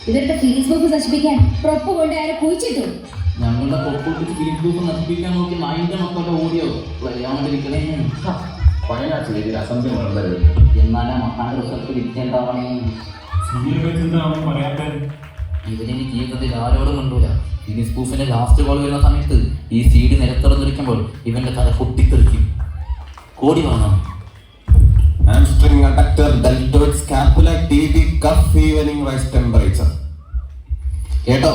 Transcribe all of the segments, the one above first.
ഇവരുടെ feelings book നശിപ്പിക്കാൻ prop കൊണ്ട് ആരെ കുഴിച്ചിട്ടു. ഞങ്ങളുടെ പ്രൊപ്പൊട്ടിച്ച് ഫീലിംഗ്സ് ബുക്ക് നശിപ്പിക്കാൻ നോക്കി മൈൻഡ് മക്കളുടെ ഓടിയോ വരികയാണ്ടിരിക്കണേ. അസംബ്ലി വളർന്നത് എന്നാലും മഹാന്റെ റിസൾട്ട് വിറ്റേണ്ടാവണേ. ഇവരെനിക്ക് ജീവിതത്തിൽ ആരോടും കണ്ടൂല. ഫീലിംഗ്സ് പ്രൂഫിന്റെ ലാസ്റ്റ് കോൾ വരുന്ന സമയത്ത് ഈ സീഡ് നിലത്തുറന്നിരിക്കുമ്പോൾ ഇവന്റെ തല പൊട്ടിത്തെറിക്കും. കോടി വാങ്ങാം. Hamstring adductor, deltoid, scapula, TB, cuff, evening rise temperature. കേട്ടോ,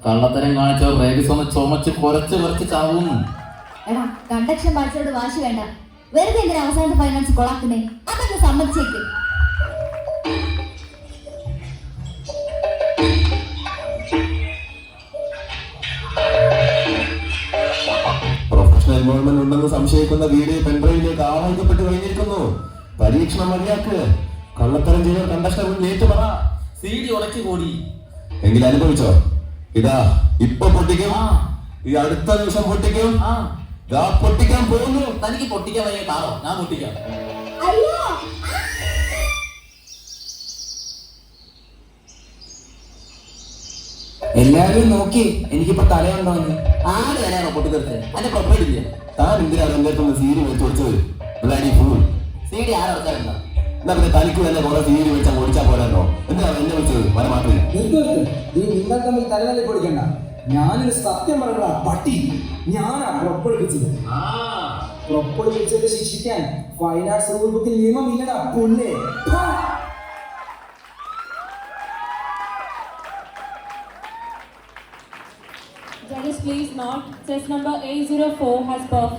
കള്ളത്തരം കാണിച്ചോ റേബിസ് ഒന്ന് ചുമച്ച് കുറച്ച് ചാവുന്നു. എടാ, കണ്ടക്ഷൻ പാർട്ടിയോട് വാശി വേണ്ട. വെറുതെ എന്തിനാ അവസാനത്തെ ഫൈനാൻസ് കൊളാക്കുന്നേ? അതൊന്ന് സമ്മതിച്ചേക്ക്. പ്രൊഫഷണൽ ഇൻവോൾവ്മെന്റ് ഉണ്ടെന്ന് സംശയിക്കുന്ന വീഡിയോ പെൻഡ്രൈവിലേക്ക് ആവാഹിക്കപ്പെട്ട് കഴിഞ്ഞിരിക്കുന്നു. പരീക്ഷണം മതിയാക്ക്. കള്ളത്തരം ചെയ്ത കണ്ടക്ടർ നേരിട്ട് പറ. സീഡി ഉടക്കി കോടി. എങ്കിൽ അനുഭവിച്ചോ. ഇതാ ഇപ്പൊ പൊട്ടിക്കും, ഈ അടുത്ത നിമിഷം പൊട്ടിക്കും. പൊട്ടിക്കാൻ പോകുന്നു. തനിക്ക് പൊട്ടിക്കാൻ വയ്യ കാറോ? ഞാൻ പൊട്ടിക്കാം. അയ്യോ, എല്ലാരും നോക്കി എനിക്കിപ്പോ തലയുണ്ടോ? ആര് തന്നെയാണോ പൊട്ടിത്തെറിച്ചത്? അതിന്റെ പ്രൊഫൈൽ ഇല്ല. താൻ എന്തിനാണ് എന്റെ അടുത്ത് സീരി വെച്ച് കൊടുത്തത്? സീഡി ആരോ എന്നാ പിന്നെ തനിക്ക് തന്നെ കുറെ സീരി വെച്ചാൽ ഓടിച്ചാൽ പോരാന്നോ? എന്തിനാണ് എന്നെ വിളിച്ചത്? വര മാത്രമേ നിങ്ങൾ തമ്മിൽ തലതല്ലി കൊടുക്കണ്ട. ഞാനൊരു സത്യം പറഞ്ഞ പട്ടി. ഞാനാ പ്രൊപ്പൊളിപ്പിച്ചത്. പ്രൊപ്പൊളിപ്പിച്ചത് ശിക്ഷിക്കാൻ ഫൈൻ ആർട്സ് റൂൾ ബുക്കിൽ നിയമമില്ലടാ പുല്ലേ. Judges, please note, chess number 804 has performed.